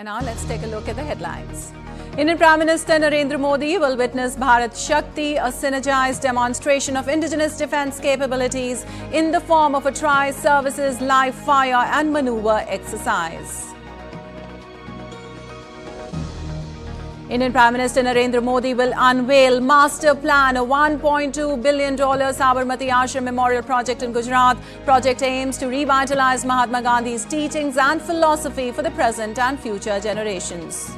And now let's take a look at the headlines. Indian Prime Minister Narendra Modi will witness Bharat Shakti, a synergized demonstration of indigenous defence capabilities in the form of a tri-services live fire and manoeuvre exercise. Indian Prime Minister Narendra Modi will unveil Master Plan, a $1.2 billion Sabarmati Ashram Memorial Project in Gujarat. Project aims to revitalise Mahatma Gandhi's teachings and philosophy for the present and future generations.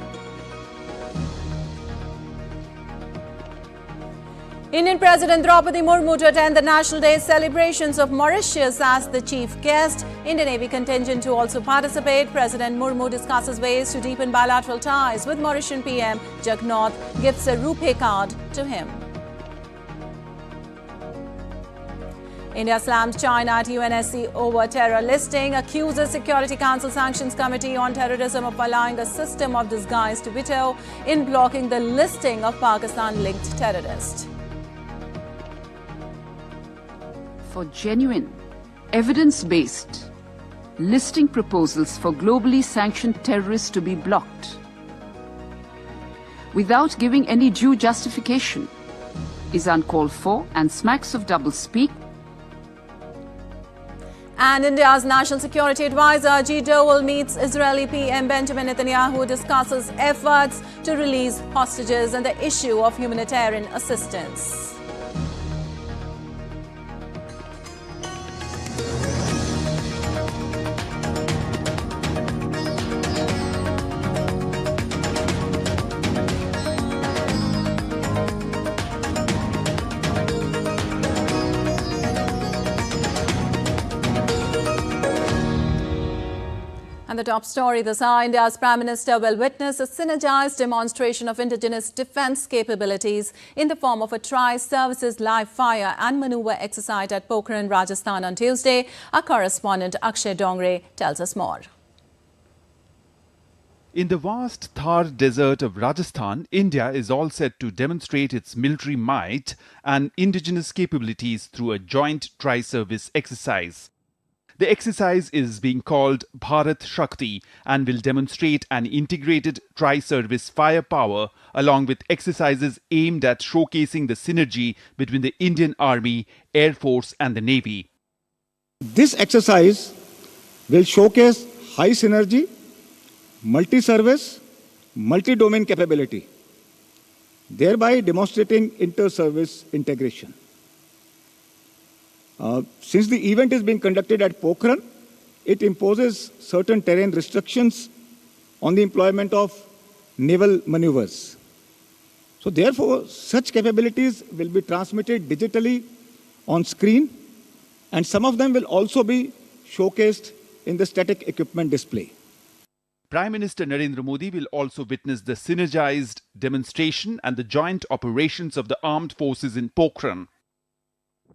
Indian President Draupadi Murmu to attend the National Day celebrations of Mauritius as the chief guest. Indian Navy contingent to also participate. President Murmu discusses ways to deepen bilateral ties with Mauritian PM Jagannath, gives a rupee card to him. India slams China at UNSC over terror listing, accuses Security Council Sanctions Committee on Terrorism of allowing a system of disguised veto in blocking the listing of Pakistan-linked terrorists. For genuine, evidence-based listing proposals for globally sanctioned terrorists to be blocked without giving any due justification is uncalled for and smacks of doublespeak. And India's National Security Advisor G. Dowell meets Israeli PM Benjamin Netanyahu, discusses efforts to release hostages and the issue of humanitarian assistance. And the top story this hour, India's Prime Minister will witness a synergized demonstration of indigenous defence capabilities in the form of a tri-services live fire and manoeuvre exercise at Pokhran, Rajasthan on Tuesday. Our correspondent Akshay Dongre tells us more. In the vast Thar desert of Rajasthan, India is all set to demonstrate its military might and indigenous capabilities through a joint tri-service exercise. The exercise is being called Bharat Shakti and will demonstrate an integrated tri-service firepower along with exercises aimed at showcasing the synergy between the Indian Army, Air Force and the Navy. This exercise will showcase high synergy, multi-service, multi-domain capability, thereby demonstrating inter-service integration. Since the event is being conducted at Pokhran, it imposes certain terrain restrictions on the employment of naval maneuvers. So therefore, such capabilities will be transmitted digitally on screen, and some of them will also be showcased in the static equipment display. Prime Minister Narendra Modi will also witness the synergized demonstration and the joint operations of the armed forces in Pokhran.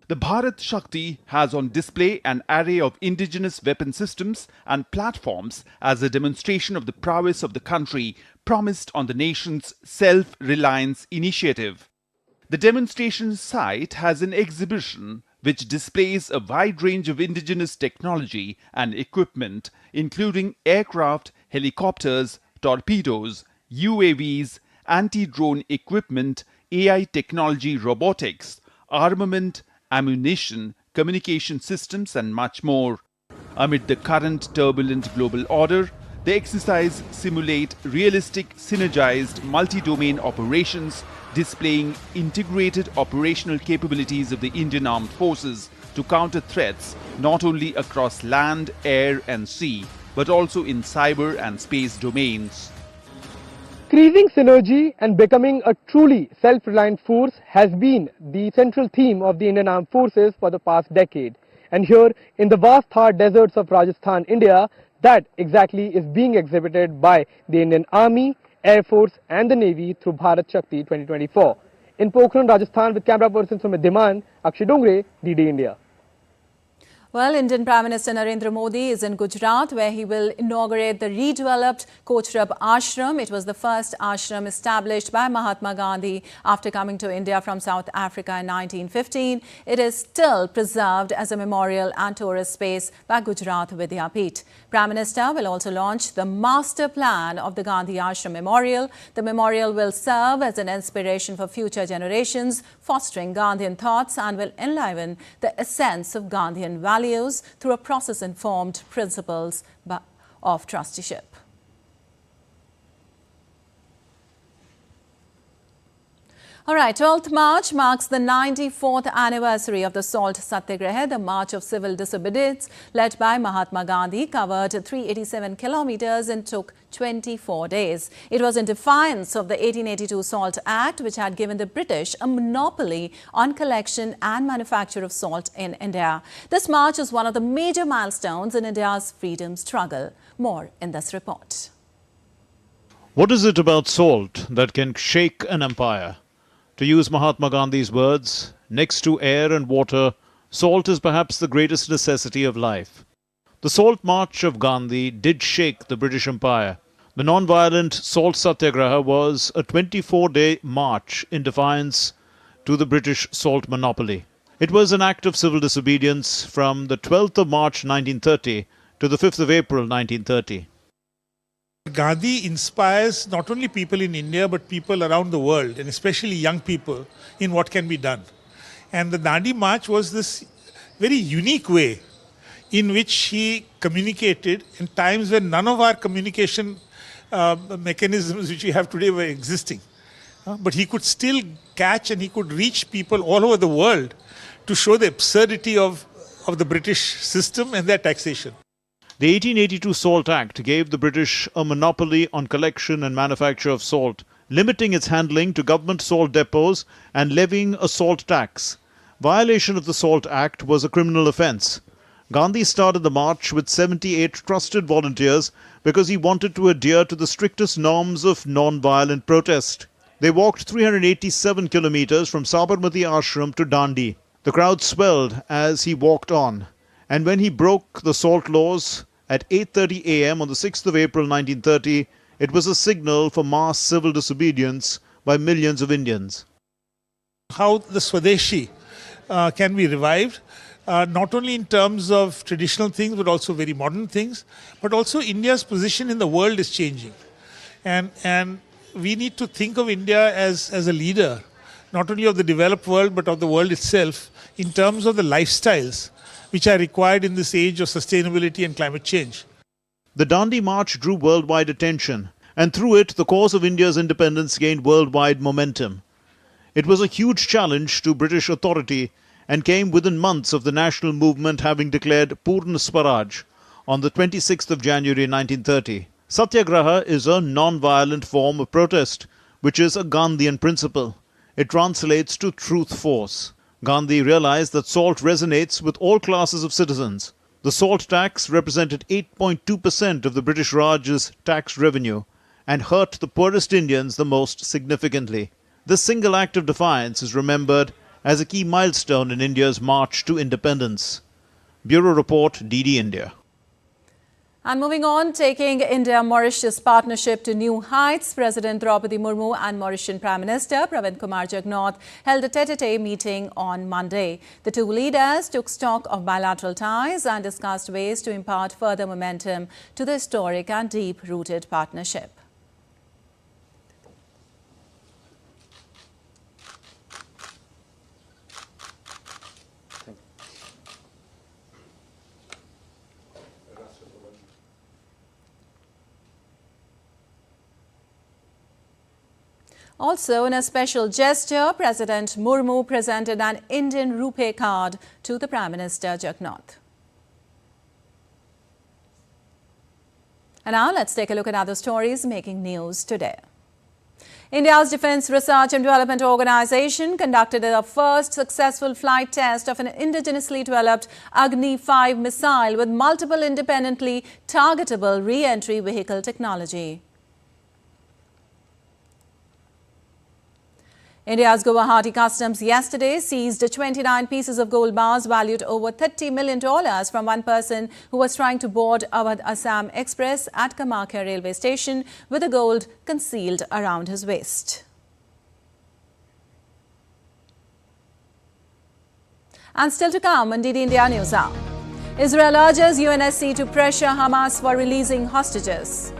The Bharat Shakti has on display an array of indigenous weapon systems and platforms as a demonstration of the prowess of the country promised on the nation's self-reliance initiative. The demonstration site has an exhibition which displays a wide range of indigenous technology and equipment, including aircraft, helicopters, torpedoes, UAVs, anti-drone equipment, AI technology, robotics, armament, ammunition, communication systems and much more. Amid the current turbulent global order, the exercise simulate realistic, synergized, multi-domain operations displaying integrated operational capabilities of the Indian Armed Forces to counter threats not only across land, air and sea, but also in cyber and space domains. Increasing synergy and becoming a truly self-reliant force has been the central theme of the Indian Armed Forces for the past decade. And here in the vast Thar deserts of Rajasthan, India, that exactly is being exhibited by the Indian Army, Air Force and the Navy through Bharat Shakti 2024. In Pokhran, Rajasthan, with camera person Sumit Dhiman, Akshay Dongre, DD India. Well, Indian Prime Minister Narendra Modi is in Gujarat, where he will inaugurate the redeveloped Prasar Ashram. It was the first ashram established by Mahatma Gandhi after coming to India from South Africa in 1915. It is still preserved as a memorial and tourist space by Gujarat Vidyapith. Prime Minister will also launch the master plan of the Gandhi Ashram Memorial. The memorial will serve as an inspiration for future generations, fostering Gandhian thoughts, and will enliven the essence of Gandhian values through a process-informed principles of trusteeship. All right, 12th March marks the 94th anniversary of the Salt Satyagraha. The March of Civil Disobedience, led by Mahatma Gandhi, covered 387 kilometers and took 24 days. It was in defiance of the 1882 Salt Act, which had given the British a monopoly on collection and manufacture of salt in India. This march is one of the major milestones in India's freedom struggle. More in this report. What is it about salt that can shake an empire? To use Mahatma Gandhi's words, next to air and water, salt is perhaps the greatest necessity of life. The Salt March of Gandhi did shake the British Empire. The non-violent Salt Satyagraha was a 24-day march in defiance to the British salt monopoly. It was an act of civil disobedience from the 12th of March 1930 to the 5th of April 1930. Gandhi inspires not only people in India but people around the world, and especially young people, in what can be done. And the Dandi March was this very unique way in which he communicated in times when none of our communication mechanisms which we have today were existing. But he could still catch and he could reach people all over the world to show the absurdity of the British system and their taxation. The 1882 Salt Act gave the British a monopoly on collection and manufacture of salt, limiting its handling to government salt depots and levying a salt tax. Violation of the Salt Act was a criminal offence. Gandhi started the march with 78 trusted volunteers because he wanted to adhere to the strictest norms of non-violent protest. They walked 387 kilometers from Sabarmati Ashram to Dandi. The crowd swelled as he walked on, and when he broke the salt laws at 8:30 a.m. on the 6th of April 1930, it was a signal for mass civil disobedience by millions of Indians. How the Swadeshi can be revived, not only in terms of traditional things but also very modern things, but also India's position in the world is changing. And we need to think of India as a leader, not only of the developed world but of the world itself, in terms of the lifestyles which are required in this age of sustainability and climate change. The Dandi March drew worldwide attention, and through it the cause of India's independence gained worldwide momentum. It was a huge challenge to British authority and came within months of the national movement having declared Purna Swaraj on the 26th of January 1930. Satyagraha is a non-violent form of protest, which is a Gandhian principle. It translates to truth force. Gandhi realized that salt resonates with all classes of citizens. The salt tax represented 8.2% of the British Raj's tax revenue and hurt the poorest Indians the most significantly. This single act of defiance is remembered as a key milestone in India's march to independence. Bureau Report, DD India. And moving on, taking India-Mauritius partnership to new heights, President Draupadi Murmu and Mauritian Prime Minister Pravind Kumar Jugnauth held a tete-a-tete meeting on Monday. The two leaders took stock of bilateral ties and discussed ways to impart further momentum to the historic and deep-rooted partnership. Also, in a special gesture, President Murmu presented an Indian rupee card to the Prime Minister Jugnauth. And now let's take a look at other stories making news today. India's Defence Research and Development Organisation conducted the first successful flight test of an indigenously developed Agni-5 missile with multiple independently targetable re-entry vehicle technology. India's Guwahati Customs yesterday seized 29 pieces of gold bars valued over $30 million from one person who was trying to board Awadh Assam Express at Kamakya railway station with the gold concealed around his waist. And still to come on DD India News Hour. Israel urges UNSC to pressure Hamas for releasing hostages.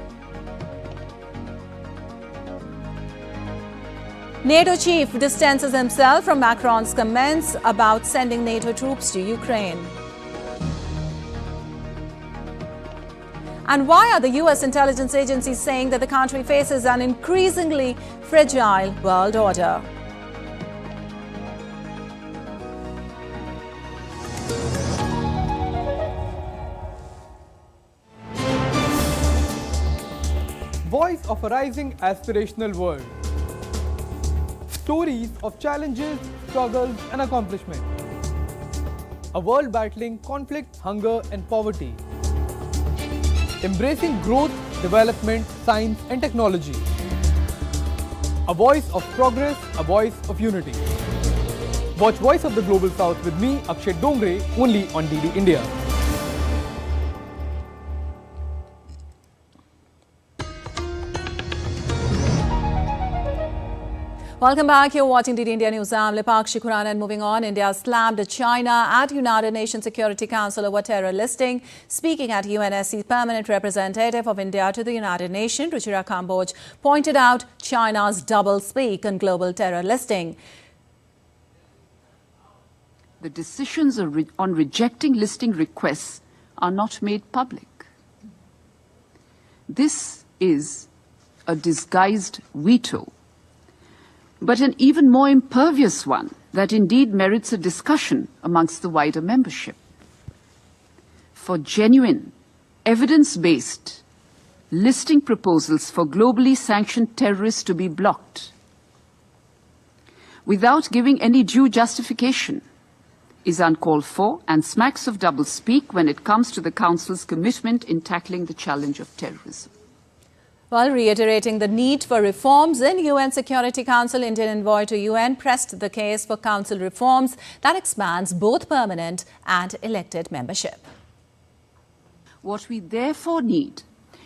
NATO chief distances himself from Macron's comments about sending NATO troops to Ukraine. And why are the US intelligence agencies saying that the country faces an increasingly fragile world order? Voice of a rising aspirational world. Stories of challenges, struggles and accomplishment. A world battling conflict, hunger and poverty. Embracing growth, development, science and technology. A voice of progress, a voice of unity. Watch Voice of the Global South with me, Akshay Dongre, only on DD India. Welcome back. You're watching DD India News. I'm Lipakshi Khurana, and moving on, India slammed China at United Nations Security Council over terror listing. Speaking at UNSC, permanent representative of India to the United Nations, Ruchira Kamboj, pointed out China's double speak on global terror listing. The decisions on rejecting listing requests are not made public. This is a disguised veto, but an even more impervious one that indeed merits a discussion amongst the wider membership. For genuine, evidence-based listing proposals for globally sanctioned terrorists to be blocked without giving any due justification is uncalled for and smacks of doublespeak when it comes to the Council's commitment in tackling the challenge of terrorism. While reiterating the need for reforms in UN Security Council, Indian envoy to UN pressed the case for Council reforms that expands both permanent and elected membership. What we therefore need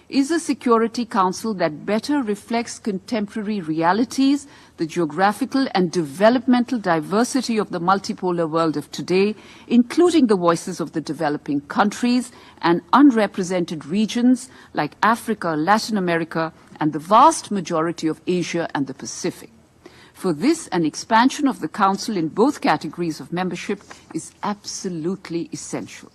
is a Security Council that better reflects contemporary realities, the geographical and developmental diversity of the multipolar world of today, including the voices of the developing countries and unrepresented regions like Africa, Latin America, and the vast majority of Asia and the Pacific. For this, an expansion of the Council in both categories of membership is absolutely essential.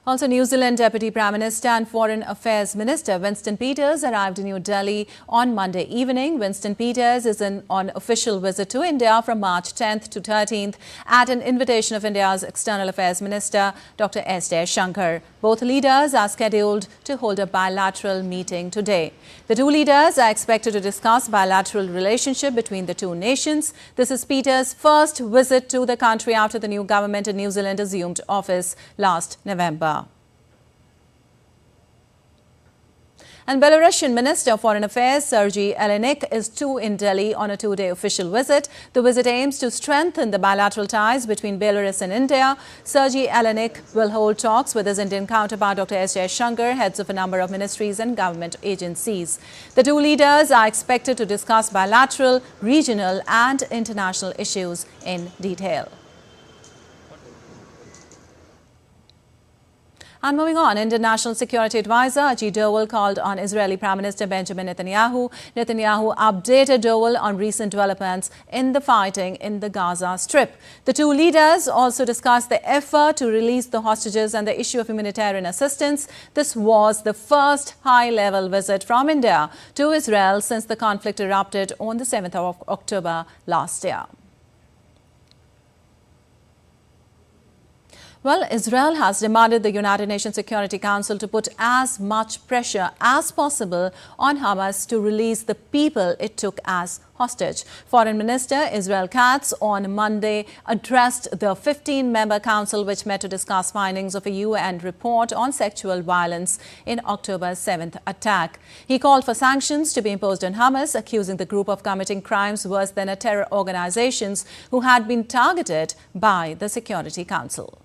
Also, New Zealand Deputy Prime Minister and Foreign Affairs Minister Winston Peters arrived in New Delhi on Monday evening. Winston Peters is on official visit to India from March 10th to 13th at an invitation of India's External Affairs Minister Dr. S. Jaishankar. Both leaders are scheduled to hold a bilateral meeting today. The two leaders are expected to discuss bilateral relationship between the two nations. This is Peters' first visit to the country after the new government in New Zealand assumed office last November. And Belarusian Minister of Foreign Affairs Sergei Alenik is too in Delhi on a two-day official visit. The visit aims to strengthen the bilateral ties between Belarus and India. Sergei Alenik will hold talks with his Indian counterpart Dr. S. Jaishankar, heads of a number of ministries and government agencies. The two leaders are expected to discuss bilateral, regional and international issues in detail. And moving on, Indian National Security Advisor Ajit Doval called on Israeli Prime Minister Benjamin Netanyahu. Netanyahu updated Doval on recent developments in the fighting in the Gaza Strip. The two leaders also discussed the effort to release the hostages and the issue of humanitarian assistance. This was the first high-level visit from India to Israel since the conflict erupted on the 7th of October last year. Well, Israel has demanded the United Nations Security Council to put as much pressure as possible on Hamas to release the people it took as hostage. Foreign Minister Israel Katz on Monday addressed the 15-member council which met to discuss findings of a UN report on sexual violence in October's 7th attack. He called for sanctions to be imposed on Hamas, accusing the group of committing crimes worse than a terror organizations who had been targeted by the Security Council.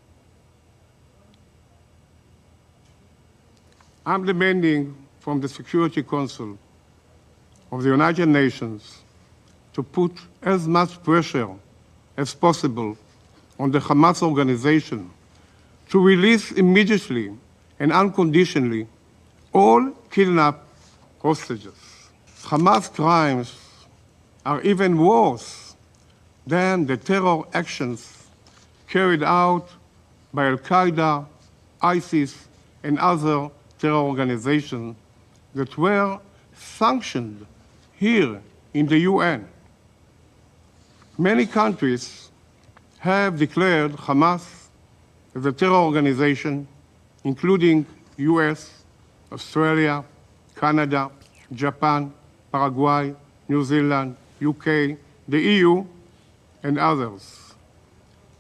I'm demanding from the Security Council of the United Nations to put as much pressure as possible on the Hamas organization to release immediately and unconditionally all kidnapped hostages. Hamas crimes are even worse than the terror actions carried out by Al-Qaeda, ISIS, and other terror organizations that were sanctioned here in the UN. Many countries have declared Hamas as a terror organization, including US, Australia, Canada, Japan, Paraguay, New Zealand, UK, the EU, and others.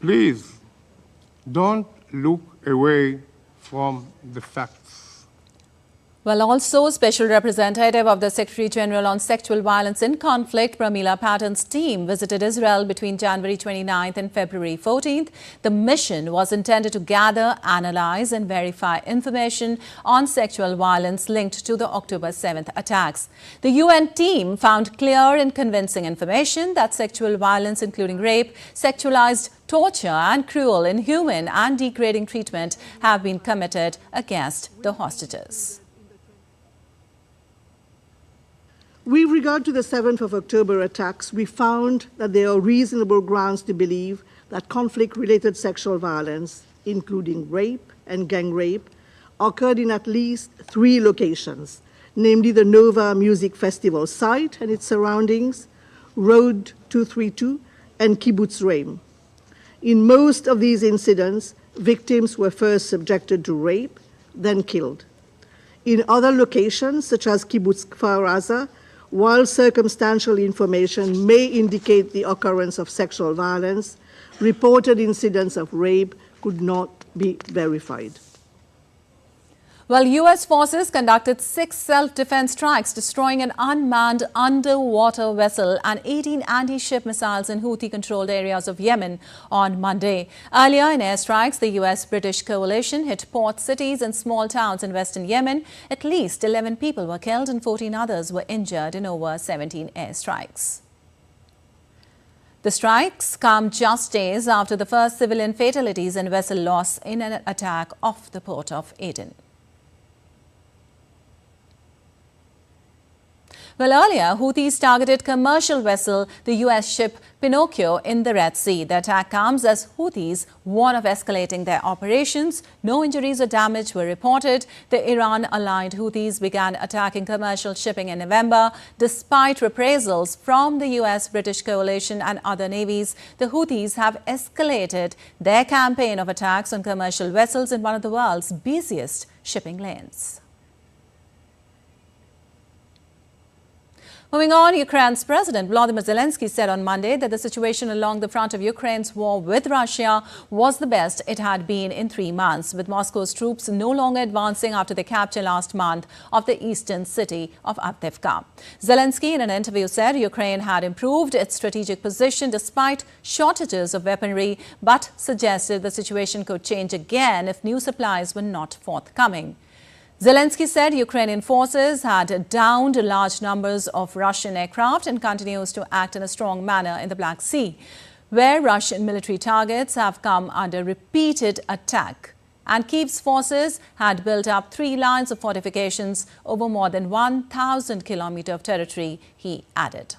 Please don't look away from the facts. Well, also, Special Representative of the Secretary General on Sexual Violence in Conflict, Pramila Paten's team visited Israel between January 29th and February 14th. The mission was intended to gather, analyze and verify information on sexual violence linked to the October 7th attacks. The UN team found clear and convincing information that sexual violence, including rape, sexualized torture and cruel, inhuman and degrading treatment have been committed against the hostages. With regard to the 7th of October attacks, we found that there are reasonable grounds to believe that conflict-related sexual violence, including rape and gang rape, occurred in at least 3 locations, namely the Nova Music Festival site and its surroundings, Road 232, and Kibbutz Reim. In most of these incidents, victims were first subjected to rape, then killed. In other locations, such as Kibbutz Kfar Aza, while circumstantial information may indicate the occurrence of sexual violence, reported incidents of rape could not be verified. Well, U.S. forces conducted 6 self-defense strikes, destroying an unmanned underwater vessel and 18 anti-ship missiles in Houthi-controlled areas of Yemen on Monday. Earlier in airstrikes, the U.S.-British coalition hit port cities and small towns in western Yemen. At least 11 people were killed and 14 others were injured in over 17 airstrikes. The strikes come just days after the first civilian fatalities and vessel loss in an attack off the port of Aden. Well, earlier, Houthis targeted commercial vessel, the U.S. ship Pinocchio, in the Red Sea. The attack comes as Houthis warn of escalating their operations. No injuries or damage were reported. The Iran-aligned Houthis began attacking commercial shipping in November. Despite reprisals from the U.S.-British coalition and other navies, the Houthis have escalated their campaign of attacks on commercial vessels in one of the world's busiest shipping lanes. Moving on, Ukraine's President Volodymyr Zelensky said on Monday that the situation along the front of Ukraine's war with Russia was the best it had been in 3 months, with Moscow's troops no longer advancing after the capture last month of the eastern city of Avdiivka. Zelensky in an interview said Ukraine had improved its strategic position despite shortages of weaponry, but suggested the situation could change again if new supplies were not forthcoming. Zelensky said Ukrainian forces had downed large numbers of Russian aircraft and continues to act in a strong manner in the Black Sea, where Russian military targets have come under repeated attack. And Kyiv's forces had built up 3 lines of fortifications over more than 1,000 kilometers of territory, he added.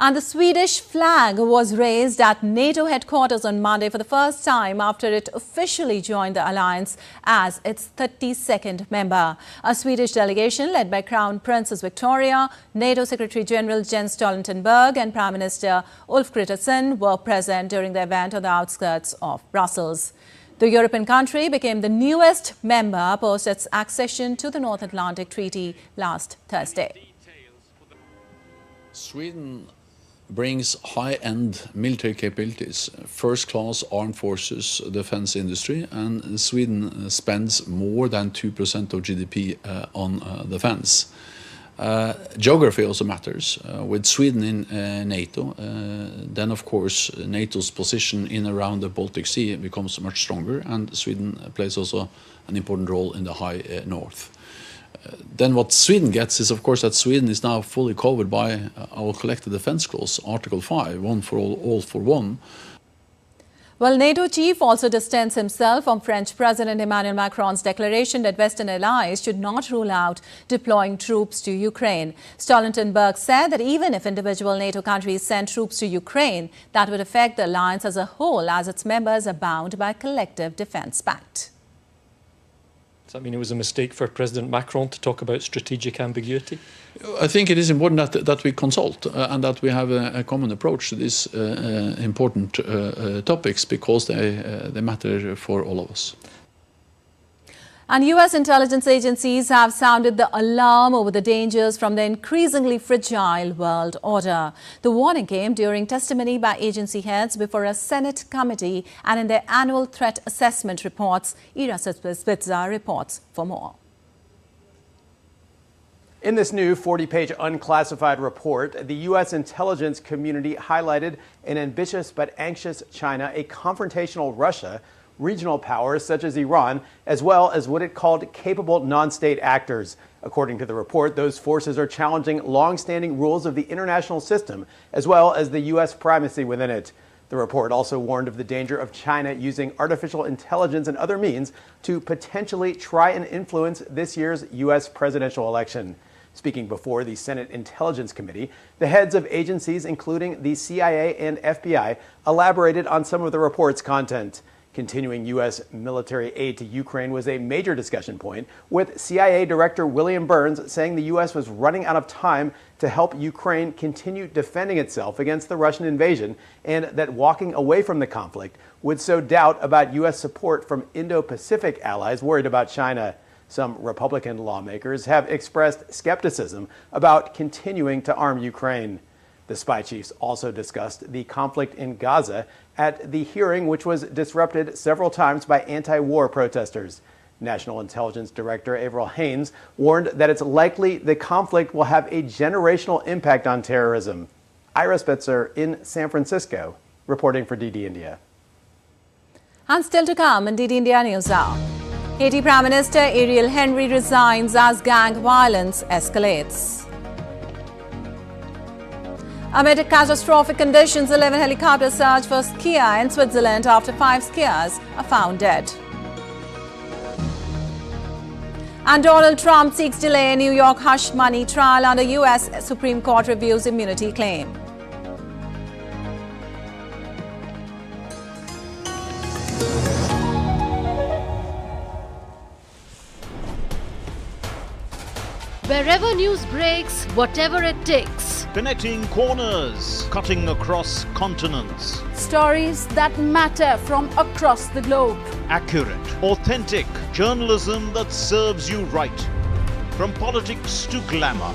And the Swedish flag was raised at NATO headquarters on Monday for the first time after it officially joined the alliance as its 32nd member. A Swedish delegation led by Crown Princess Victoria, NATO Secretary General Jens Stoltenberg and Prime Minister Ulf Kristersson were present during the event on the outskirts of Brussels. The European country became the newest member post its accession to the North Atlantic Treaty last Thursday. Sweden brings high-end military capabilities, first-class armed forces, defense industry, and Sweden spends more than 2% of GDP on defense. Geography also matters. With Sweden in NATO, then of course NATO's position in around the Baltic Sea becomes much stronger, and Sweden plays also an important role in the high north. Then what Sweden gets is, of course, that Sweden is now fully covered by our collective defense clause, Article 5, one for all for one. Well, NATO chief also distanced himself from French President Emmanuel Macron's declaration that Western allies should not rule out deploying troops to Ukraine. Stoltenberg said that even if individual NATO countries send troops to Ukraine, that would affect the alliance as a whole, as its members are bound by a collective defense pact. Does that mean it was a mistake for President Macron to talk about strategic ambiguity? I think it is important that we consult and that we have a common approach to these important topics, because they matter for all of us. And U.S. intelligence agencies have sounded the alarm over the dangers from the increasingly fragile world order. The warning came during testimony by agency heads before a Senate committee and in their annual threat assessment reports. Ira Spitzer reports for more. In this new 40-page unclassified report, the U.S. intelligence community highlighted an ambitious but anxious China, a confrontational Russia, regional powers such as Iran, as well as what it called capable non-state actors. According to the report, those forces are challenging long-standing rules of the international system, as well as the U.S. primacy within it. The report also warned of the danger of China using artificial intelligence and other means to potentially try and influence this year's U.S. presidential election. Speaking before the Senate Intelligence Committee, the heads of agencies, including the CIA and FBI, elaborated on some of the report's content. Continuing U.S. military aid to Ukraine was a major discussion point, with CIA Director William Burns saying the U.S. was running out of time to help Ukraine continue defending itself against the Russian invasion, and that walking away from the conflict would sow doubt about U.S. support from Indo-Pacific allies worried about China. Some Republican lawmakers have expressed skepticism about continuing to arm Ukraine. The spy chiefs also discussed the conflict in Gaza at the hearing, which was disrupted several times by anti-war protesters. National Intelligence Director Avril Haines warned that it's likely the conflict will have a generational impact on terrorism. Ira Spitzer in San Francisco, reporting for DD India. And still to come in DD India News Hour. Haiti Prime Minister Ariel Henry resigns as gang violence escalates. Amid catastrophic conditions, 11 helicopters search for skier in Switzerland after 5 skiers are found dead. And Donald Trump seeks delay in New York hush money trial under U.S. Supreme Court reviews immunity claim. Wherever news breaks, whatever it takes. Connecting corners, cutting across continents. Stories that matter from across the globe. Accurate, authentic journalism that serves you right. From politics to glamour,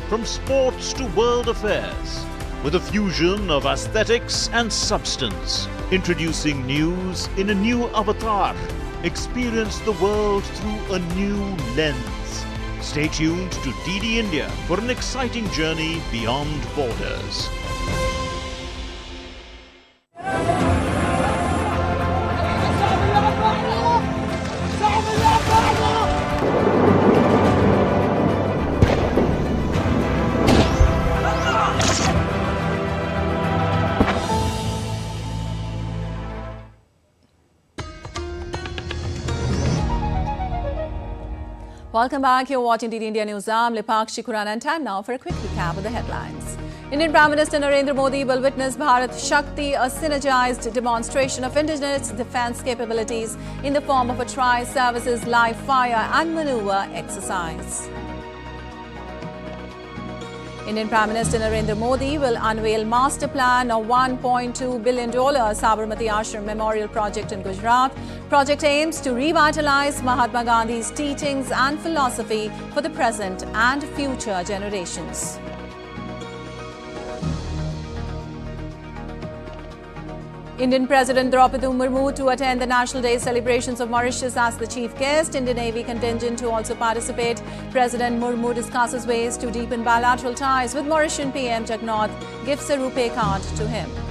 from sports to world affairs, with a fusion of aesthetics and substance. Introducing news in a new avatar. Experience the world through a new lens. Stay tuned to DD India for an exciting journey beyond borders. Welcome back. You're watching DD India News. I'm Lipakshi Khurana, and time now for a quick recap of the headlines. Indian Prime Minister Narendra Modi will witness Bharat Shakti, a synergized demonstration of indigenous defence capabilities in the form of a tri-services live fire and maneuver exercise. Indian Prime Minister Narendra Modi will unveil master plan of $1.2 billion Sabarmati Ashram Memorial Project in Gujarat. Project aims to revitalise Mahatma Gandhi's teachings and philosophy for the present and future generations. Indian President Draupadi Murmu to attend the National Day celebrations of Mauritius as the chief guest. Indian Navy contingent to also participate. President Murmu discusses ways to deepen bilateral ties with Mauritian PM Jagannath, gives a rupee card to him.